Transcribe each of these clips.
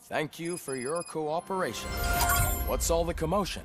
Thank you for your cooperation. What's all the commotion?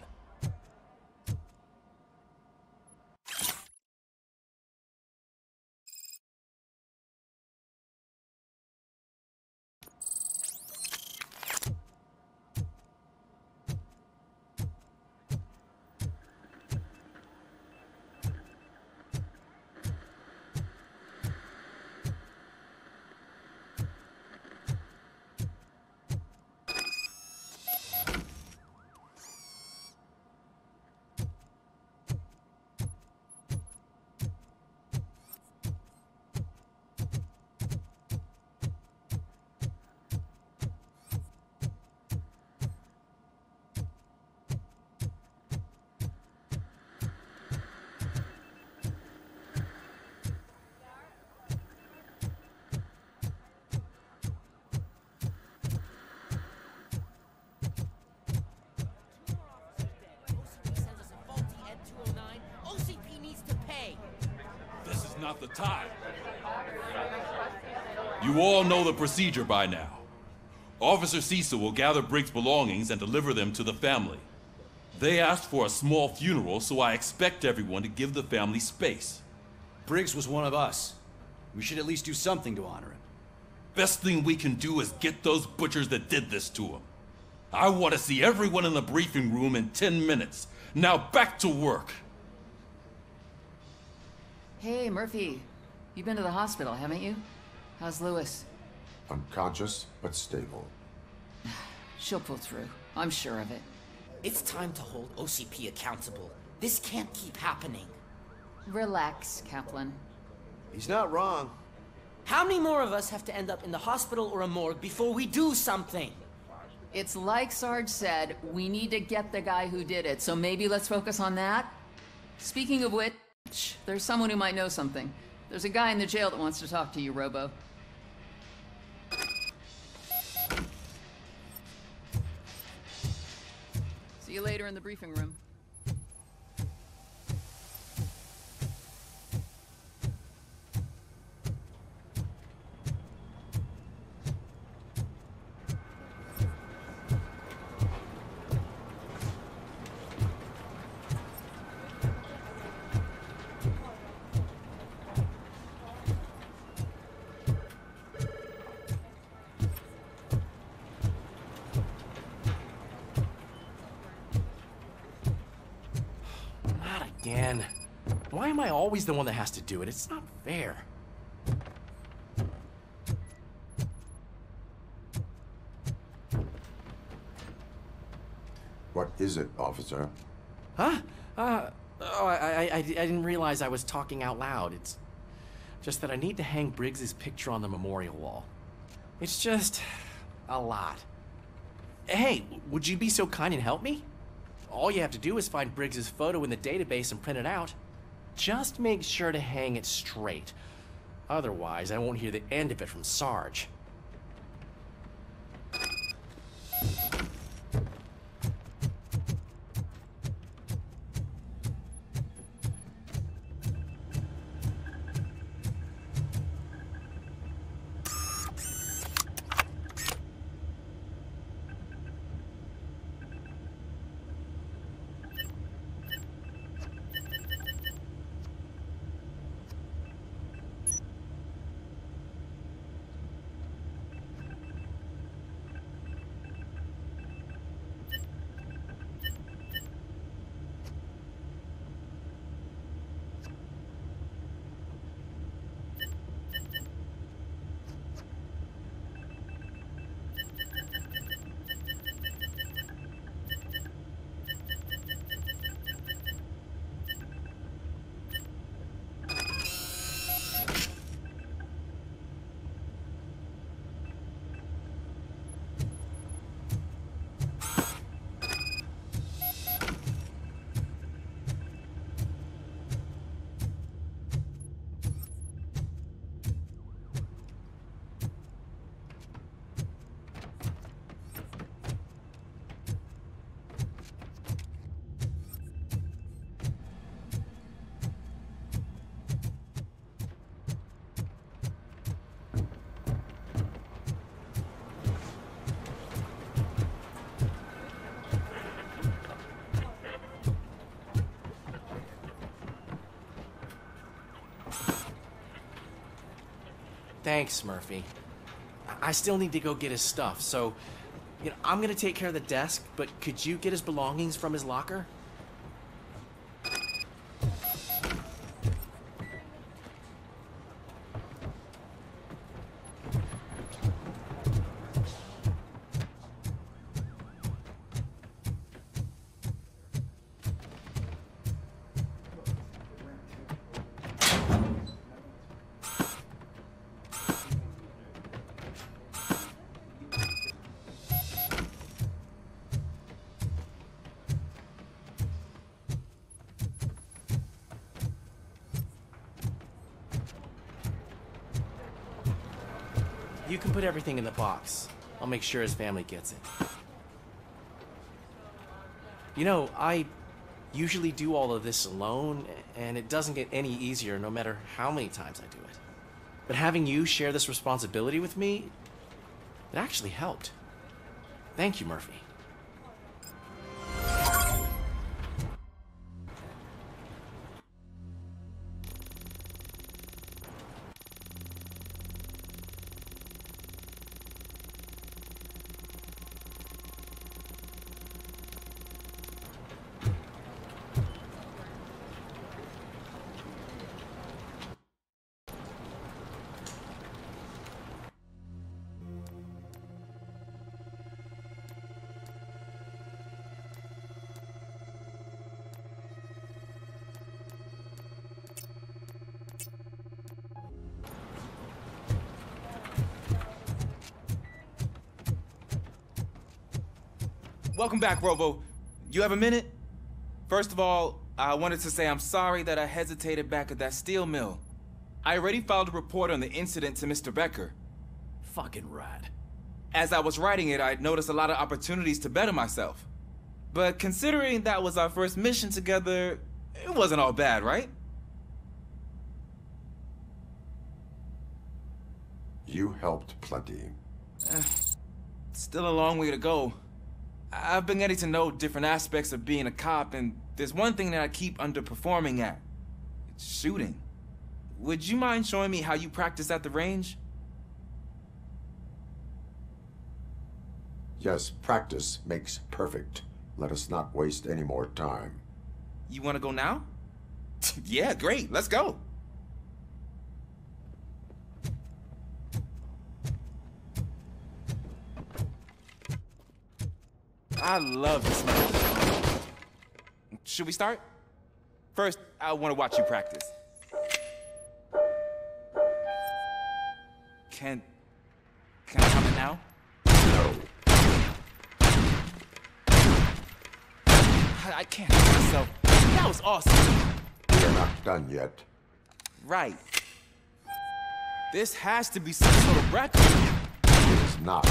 Not the time. You all know the procedure by now. Officer Cecil will gather Briggs' belongings and deliver them to the family. They asked for a small funeral, so I expect everyone to give the family space. Briggs was one of us. We should at least do something to honor him. Best thing we can do is get those butchers that did this to him. I want to see everyone in the briefing room in 10 minutes. Now back to work. Hey, Murphy. You've been to the hospital, haven't you? How's Lewis? Unconscious, but stable. She'll pull through. I'm sure of it. It's time to hold OCP accountable. This can't keep happening. Relax, Kaplan. He's not wrong. How many more of us have to end up in the hospital or a morgue before we do something? It's like Sarge said, we need to get the guy who did it, so maybe let's focus on that? Speaking of which, there's someone who might know something. There's a guy in the jail that wants to talk to you, Robo. See you later in the briefing room. Again. Why am I always the one that has to do it? It's not fair. What is it, officer? Huh? I didn't realize I was talking out loud. It's just that I need to hang Briggs's picture on the memorial wall. It's just a lot. Hey, would you be so kind and help me? All you have to do is find Briggs's photo in the database and print it out. Just make sure to hang it straight. Otherwise, I won't hear the end of it from Sarge. Thanks, Murphy. I still need to go get his stuff, so, I'm gonna take care of the desk, but could you get his belongings from his locker? You can put everything in the box. I'll make sure his family gets it. I usually do all of this alone, and it doesn't get any easier no matter how many times I do it. But having you share this responsibility with me, it actually helped. Thank you, Murphy. Welcome back, Robo. You have a minute? First of all, I wanted to say I'm sorry that I hesitated back at that steel mill. I already filed a report on the incident to Mr. Becker. Fucking rad. As I was writing it, I'd noticed a lot of opportunities to better myself. But considering that was our first mission together, it wasn't all bad, right? You helped plenty. Still a long way to go. I've been getting to know different aspects of being a cop, and there's one thing that I keep underperforming at. It's shooting. Would you mind showing me how you practice at the range? Yes, practice makes perfect. Let us not waste any more time. You want to go now? Yeah, great. Let's go. I love this movie. Should we start? First, I want to watch you practice. Can I comment now? No. I can't help myself. That was awesome. We are not done yet. Right. This has to be some sort of record. It is not.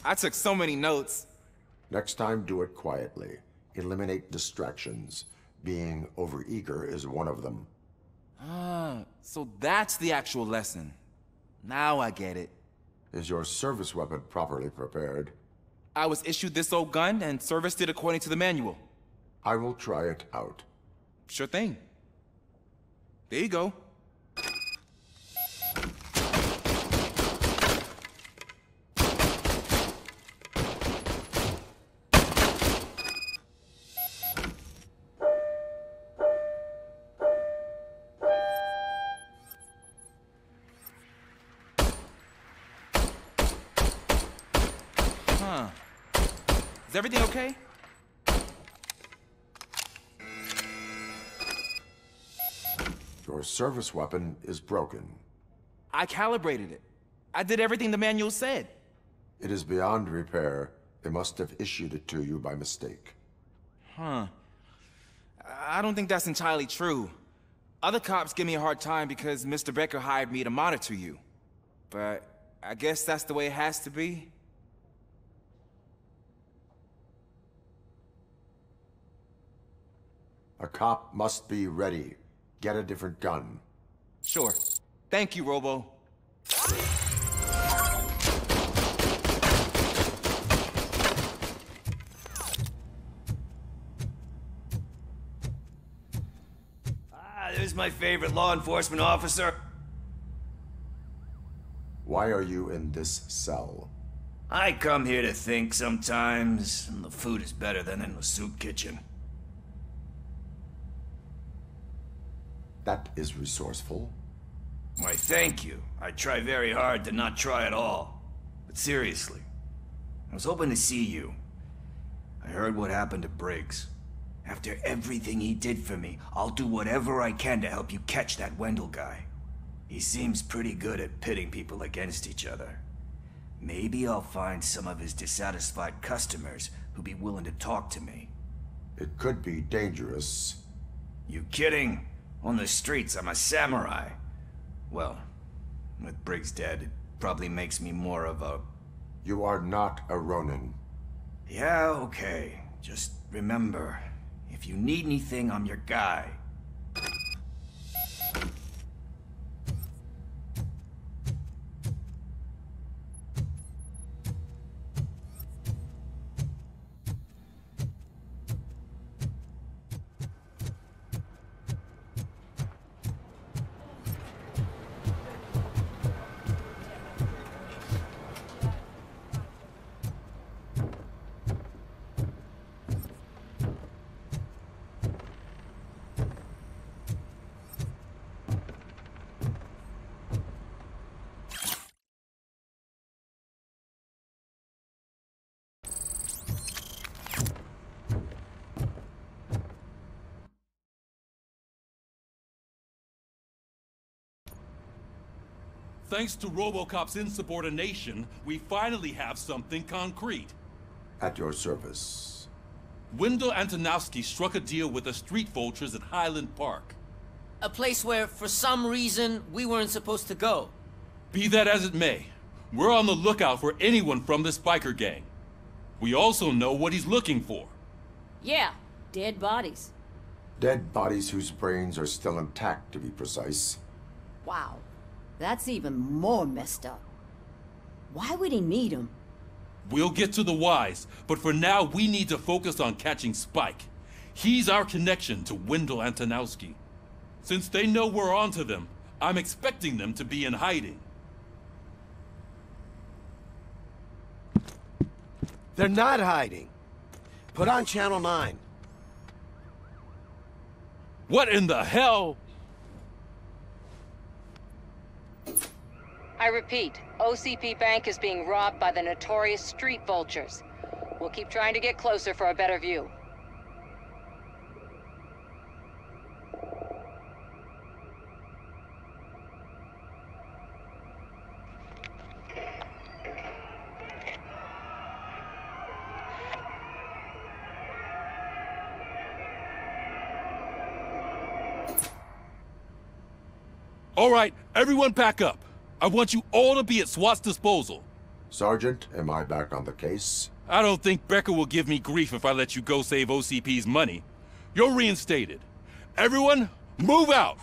I took so many notes. Next time, do it quietly. Eliminate distractions. Being overeager is one of them. Ah, so that's the actual lesson. Now I get it. Is your service weapon properly prepared? I was issued this old gun and serviced it according to the manual. I will try it out. Sure thing. There you go. Huh. Is everything okay? Your service weapon is broken. I calibrated it. I did everything the manual said. It is beyond repair. They must have issued it to you by mistake. Huh. I don't think that's entirely true. Other cops give me a hard time because Mr. Becker hired me to monitor you. But I guess that's the way it has to be. A cop must be ready. Get a different gun. Sure. Thank you, Robo. There's my favorite law enforcement officer. Why are you in this cell? I come here to think sometimes, and the food is better than in the soup kitchen. That is resourceful. Why, thank you. I try very hard to not try at all. But seriously, I was hoping to see you. I heard what happened to Briggs. After everything he did for me, I'll do whatever I can to help you catch that Wendell guy. He seems pretty good at pitting people against each other. Maybe I'll find some of his dissatisfied customers who'd be willing to talk to me. It could be dangerous. You kidding? On the streets, I'm a samurai. Well, with Briggs dead, it probably makes me more of a... You are not a Ronin. Yeah, okay. Just remember, if you need anything, I'm your guy. Thanks to RoboCop's insubordination, we finally have something concrete. At your service. Wendell Antonowski struck a deal with the street vultures at Highland Park. A place where, for some reason, we weren't supposed to go. Be that as it may, we're on the lookout for anyone from this biker gang. We also know what he's looking for. Yeah, dead bodies. Dead bodies whose brains are still intact, to be precise. Wow, that's even more messed up. Why would he need them? We'll get to the whys, but for now we need to focus on catching Spike. He's our connection to Wendell Antonowski. Since they know we're onto them, I'm expecting them to be in hiding. They're not hiding. Put on Channel 9. What in the hell? I repeat, OCP Bank is being robbed by the notorious street vultures. We'll keep trying to get closer for a better view. All right, everyone pack up. I want you all to be at SWAT's disposal. Sergeant, am I back on the case? I don't think Becker will give me grief if I let you go save OCP's money. You're reinstated. Everyone, move out!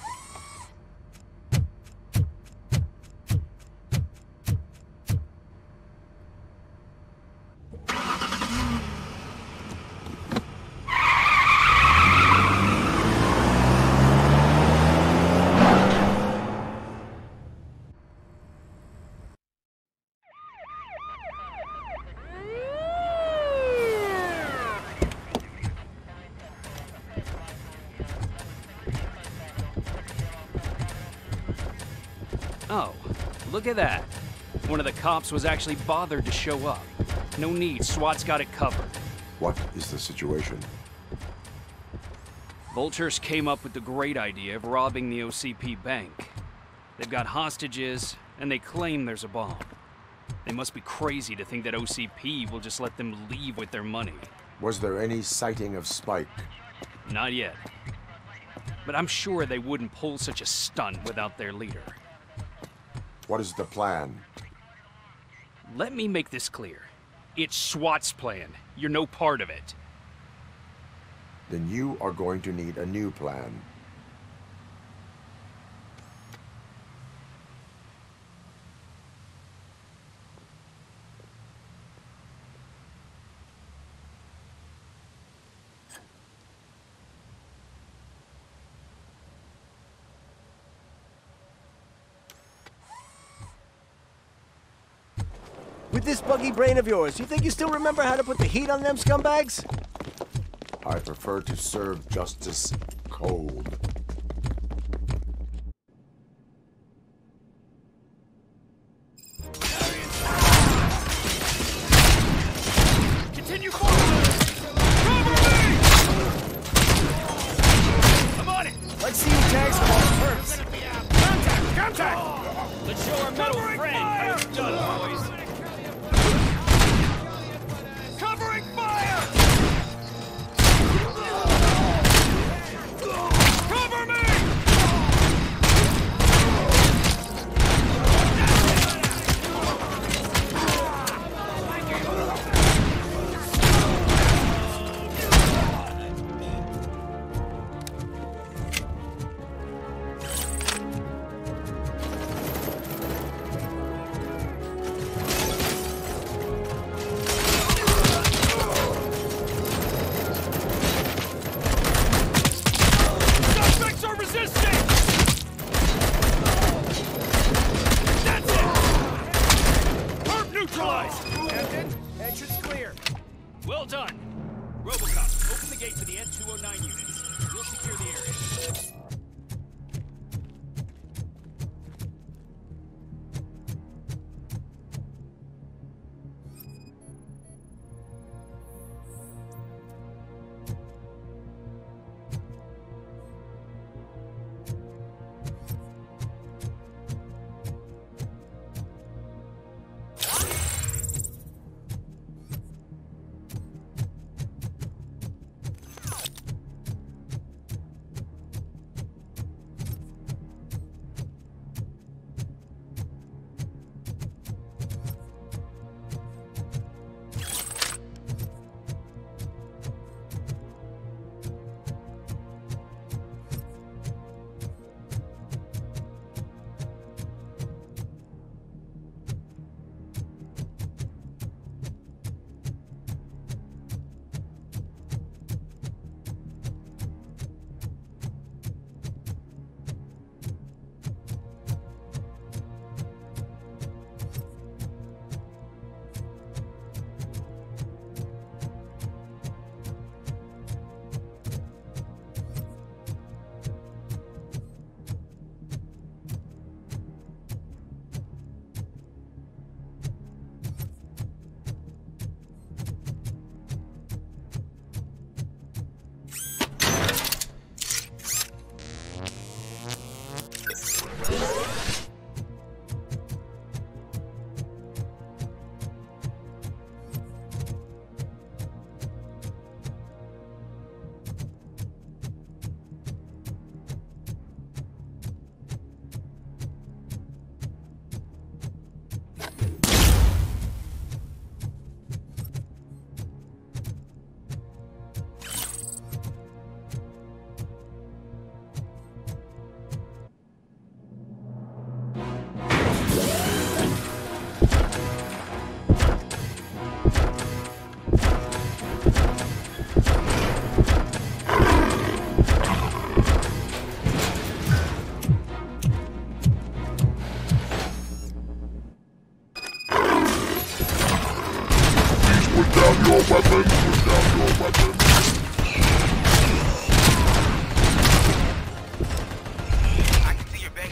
Oh, look at that. One of the cops was actually bothered to show up. No need, SWAT's got it covered. What is the situation? Vultures came up with the great idea of robbing the OCP bank. They've got hostages, and they claim there's a bomb. They must be crazy to think that OCP will just let them leave with their money. Was there any sighting of Spike? Not yet. But I'm sure they wouldn't pull such a stunt without their leader. What is the plan? Let me make this clear. It's SWAT's plan. You're no part of it. Then you are going to need a new plan. With this buggy brain of yours, you think you still remember how to put the heat on them scumbags? I prefer to serve justice cold. Continue forward! Cover me! I'm on it! Let's see who tags them all first. Contact! Contact! Let's show our metal friend how it's done, boys. Covering fire! Cover me! Suspects are resisting! That's it! Herb neutralized! Captain, entrance clear. Well done. RoboCop, open the gate to the N209 units. We'll secure the area.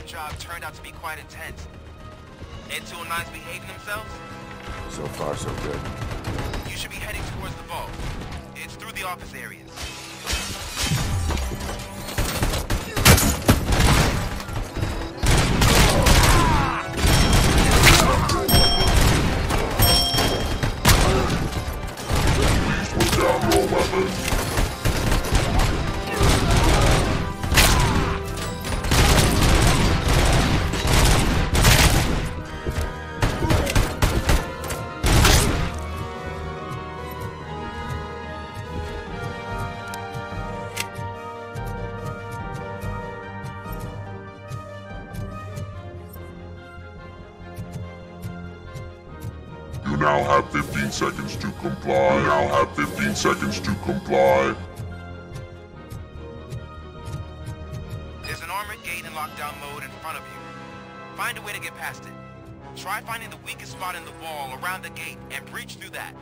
Job turned out to be quite intense. Ed 209's behaving themselves? So far, so good. You should be heading towards the vault. It's through the office areas. Please put down your weapons. You now have 15 seconds to comply. You now have 15 seconds to comply. There's an armored gate in lockdown mode in front of you. Find a way to get past it. Try finding the weakest spot in the wall around the gate and breach through that.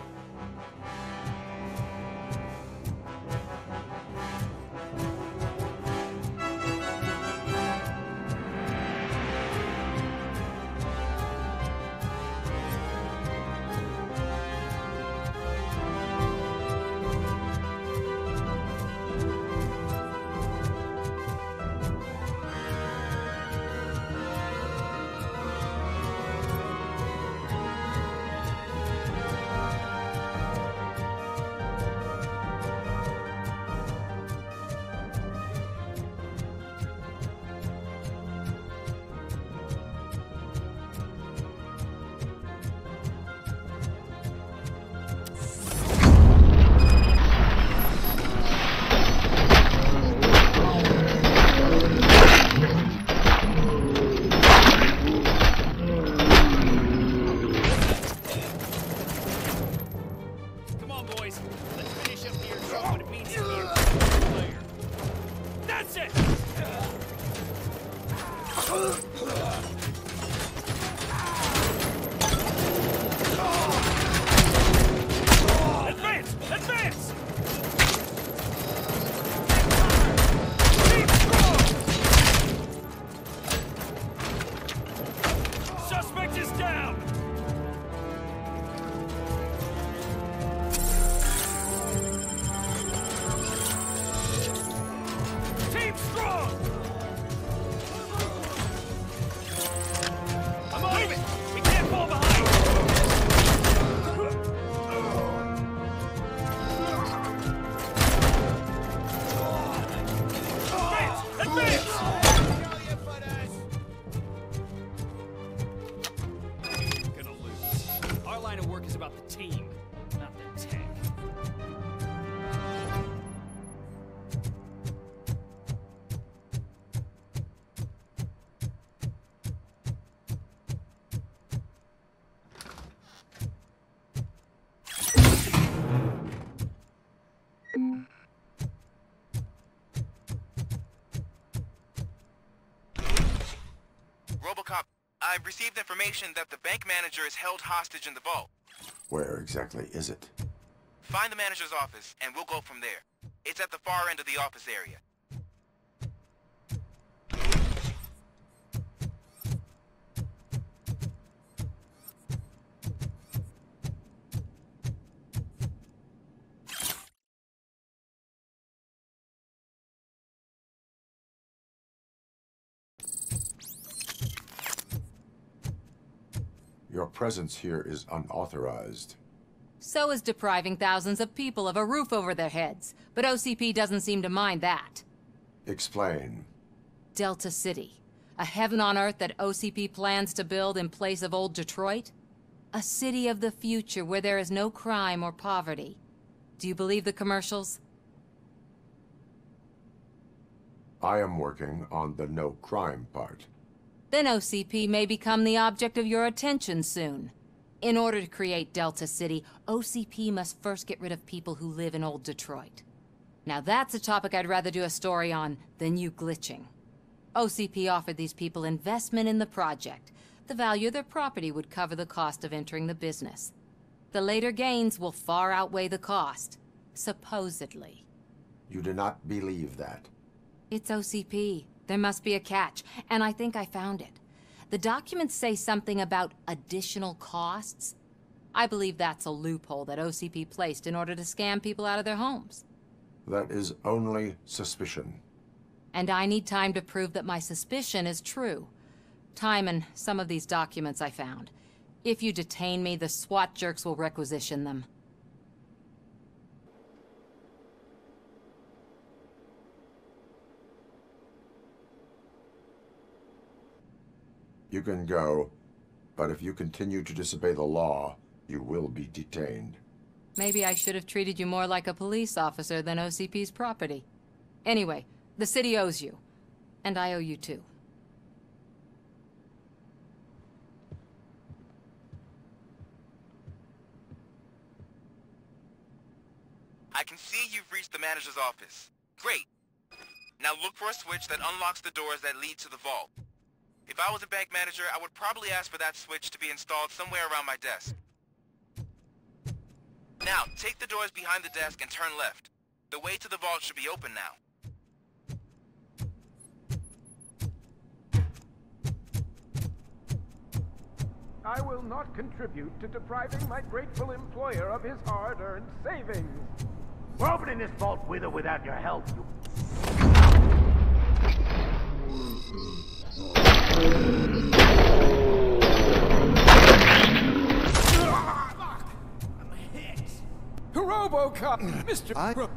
RoboCop, I've received information that the bank manager is held hostage in the vault. Where exactly is it? Find the manager's office, and we'll go from there. It's at the far end of the office area. Your presence here is unauthorized. So is depriving thousands of people of a roof over their heads. But OCP doesn't seem to mind that. Explain. Delta City. A heaven on earth that OCP plans to build in place of old Detroit? A city of the future where there is no crime or poverty. Do you believe the commercials? I am working on the no crime part. Then OCP may become the object of your attention soon. In order to create Delta City, OCP must first get rid of people who live in old Detroit. Now that's a topic I'd rather do a story on than you glitching. OCP offered these people investment in the project. The value of their property would cover the cost of entering the business. The later gains will far outweigh the cost. Supposedly. You do not believe that? It's OCP. There must be a catch, and I think I found it. The documents say something about additional costs. I believe that's a loophole that OCP placed in order to scam people out of their homes. That is only suspicion. And I need time to prove that my suspicion is true. Time and some of these documents I found. If you detain me, the SWAT jerks will requisition them. You can go, but if you continue to disobey the law, you will be detained. Maybe I should have treated you more like a police officer than OCP's property. Anyway, the city owes you. And I owe you too. I can see you've reached the manager's office. Great. Now look for a switch that unlocks the doors that lead to the vault. If I was a bank manager, I would probably ask for that switch to be installed somewhere around my desk. Now, take the doors behind the desk and turn left. The way to the vault should be open now. I will not contribute to depriving my grateful employer of his hard-earned savings. We're opening this vault with or without your help, you... RoboCop! Mr.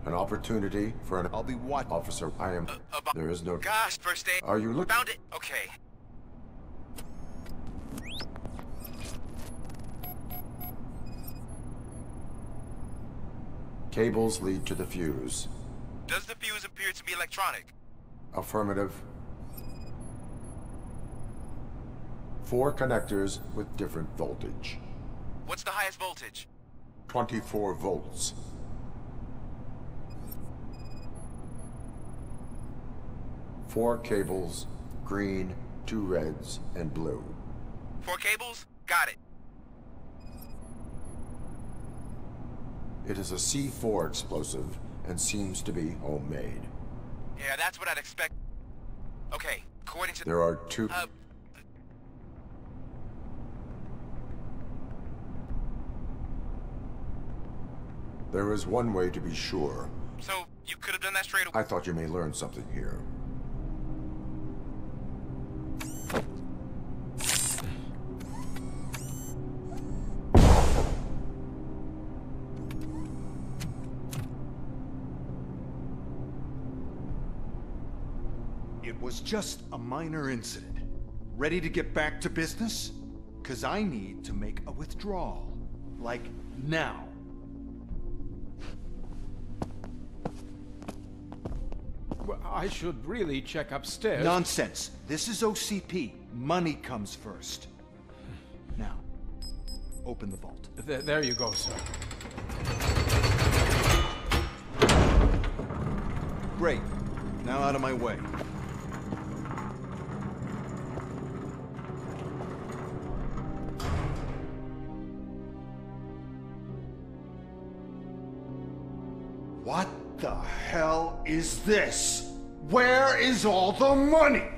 An opportunity for an... I'll be watching. Officer, I am... There is no... Gosh, first aid. Are you looking... Found it? Okay. Cables lead to the fuse. Does the fuse appear to be electronic? Affirmative. 4 connectors with different voltage. What's the highest voltage? 24 volts. 4 cables, green, 2 reds, and blue. 4 cables? Got it. It is a C4 explosive and seems to be homemade. Yeah, that's what I'd expect. Okay, according to... There are 2... There is one way to be sure. So, you could have done that straight away? I thought you may learn something here. It was just a minor incident. Ready to get back to business? 'Cause I need to make a withdrawal. Like, now. Well, I should really check upstairs. Nonsense. This is OCP. Money comes first. Now, open the vault. There you go, sir. Great. Now out of my way. What the hell is this? Where is all the money?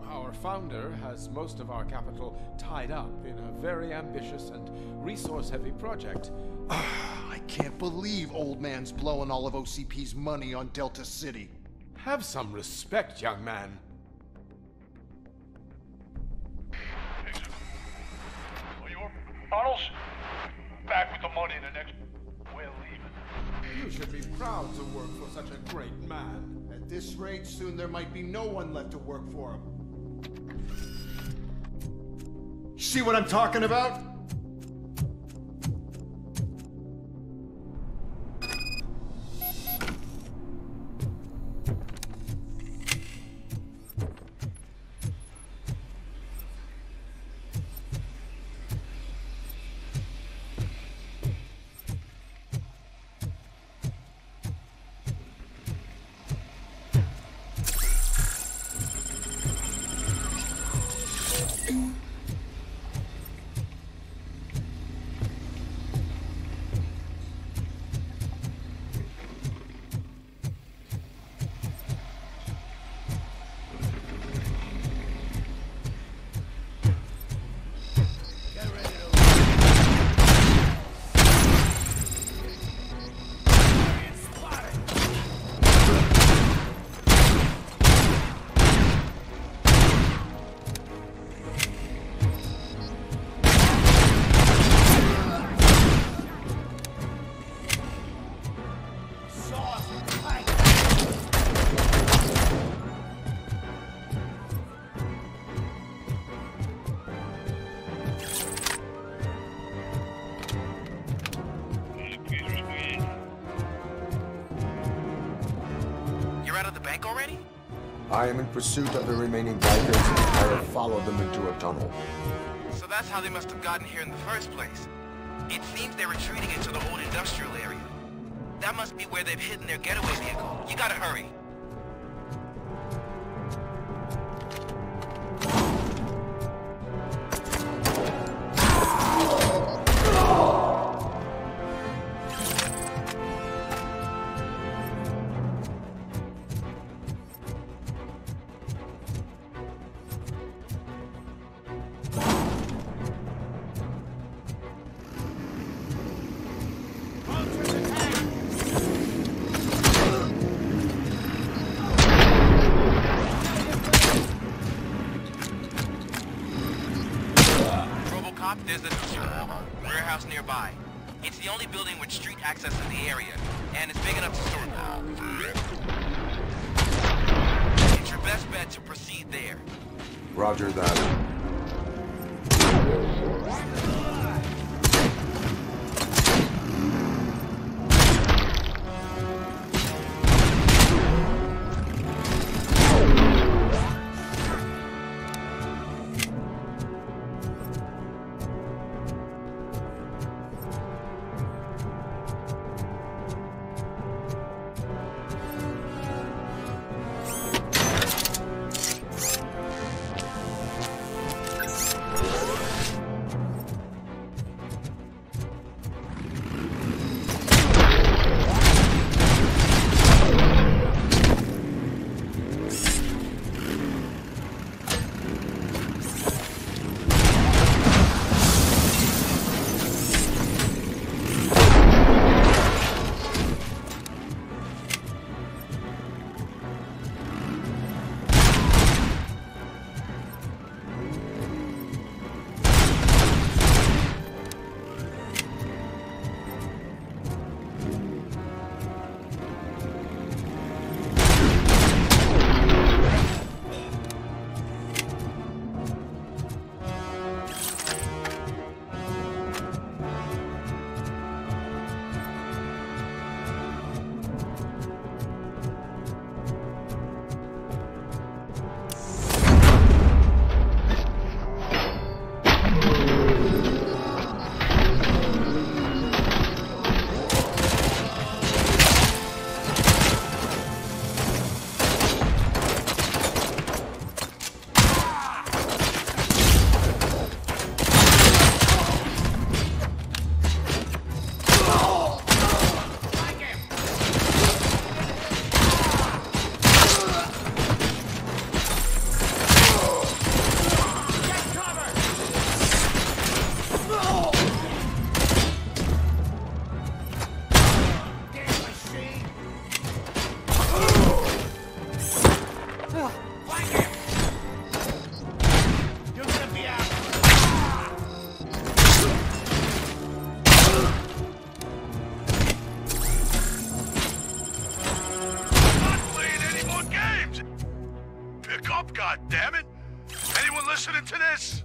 Our founder has most of our capital tied up in a very ambitious and resource-heavy project. I can't believe old man's blowing all of OCP's money on Delta City. Have some respect, young man. Bottles? Back with the money in the next... We're leaving. You should be proud to work for such a great man. At this rate, soon there might be no one left to work for him. See what I'm talking about? I am in pursuit of the remaining bikers. I have followed them into a tunnel. So that's how they must have gotten here in the first place. It seems they're retreating into the old industrial area. That must be where they've hidden their getaway vehicle. You gotta hurry. RoboCop, there's a warehouse nearby. It's the only building with street access in the area, and it's big enough to store them. It's your best bet to proceed there. Roger that. listening to this?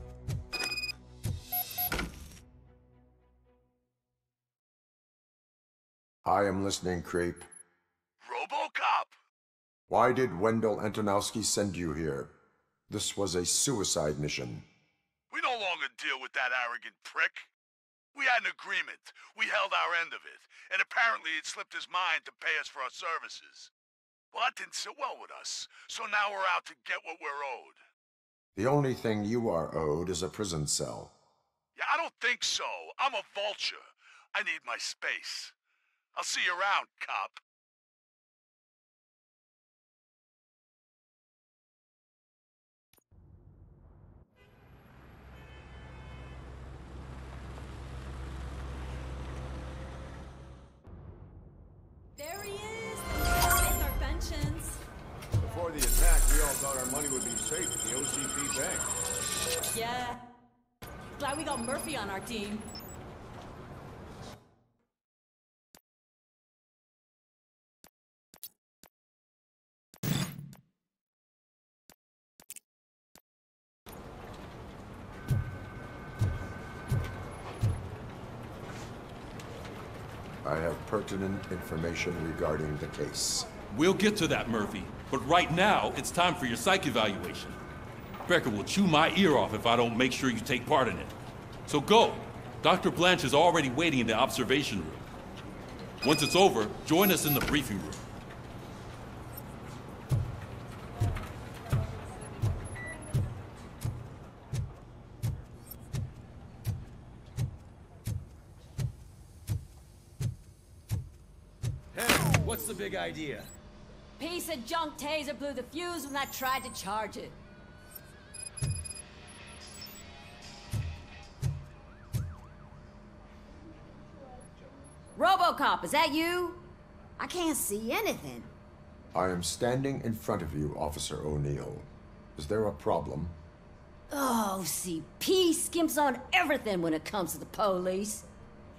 I am listening, creep. RoboCop! Why did Wendell Antonowski send you here? This was a suicide mission. We no longer deal with that arrogant prick. We had an agreement. We held our end of it. And apparently it slipped his mind to pay us for our services. Well, that didn't sit well with us. So now we're out to get what we're owed. The only thing you are owed is a prison cell. Yeah, I don't think so. I'm a vulture. I need my space. I'll see you around, cop. There he is! Take our pensions. Before the attack, we all thought our money would be safe at the OCP bank. Yeah. Glad we got Murphy on our team. I have pertinent information regarding the case. We'll get to that, Murphy. But right now, it's time for your psych evaluation. Becker will chew my ear off if I don't make sure you take part in it. So go. Dr. Blanche is already waiting in the observation room. Once it's over, join us in the briefing room. Hey, what's the big idea? Piece of junk taser blew the fuse when I tried to charge it. RoboCop, is that you? I can't see anything. I am standing in front of you, Officer O'Neill. Is there a problem? Oh, OCP skimps on everything when it comes to the police.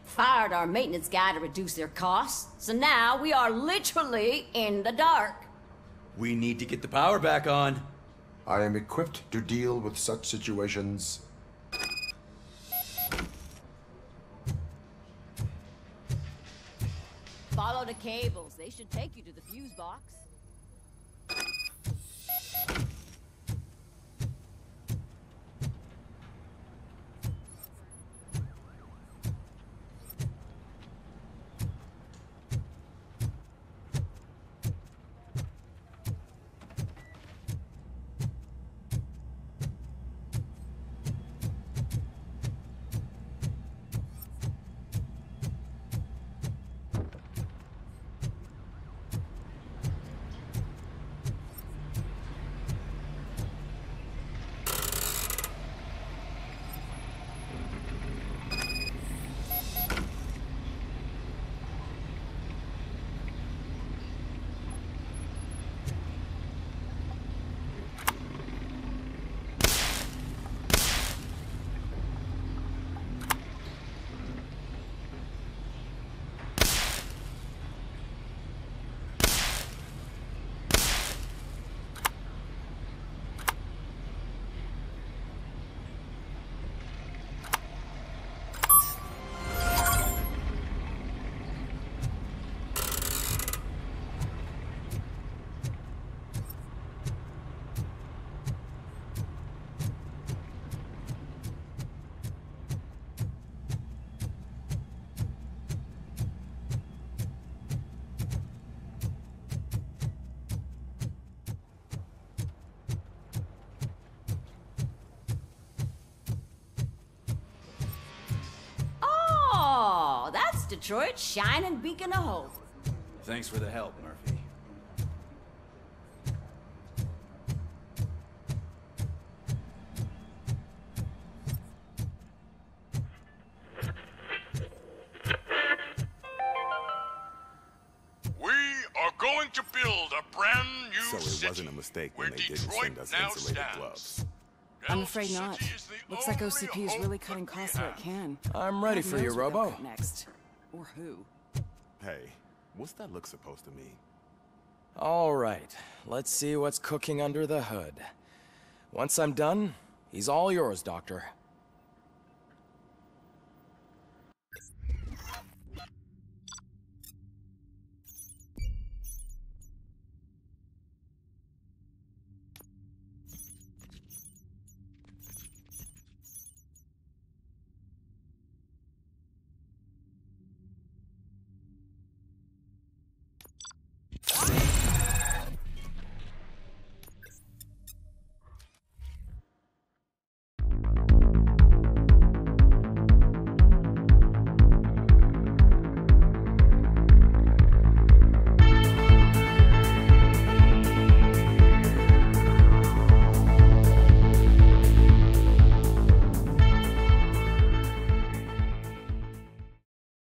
Fired our maintenance guy to reduce their costs, so now we are literally in the dark. We need to get the power back on. I am equipped to deal with such situations. Follow the cables. They should take you to the fuse box. Oh, that's Detroit's shining beacon of hope. Thanks for the help, Murphy. We are going to build a brand new So it city wasn't a mistake where when they didn't Detroit send us now insulated stands. gloves. I'm afraid not. Looks like OCP is really cutting costs where it can. I'm ready for you, knows what they'll Robo. cut next. Or who. Hey, what's that look supposed to mean? All right, let's see what's cooking under the hood. Once I'm done, he's all yours, Doctor.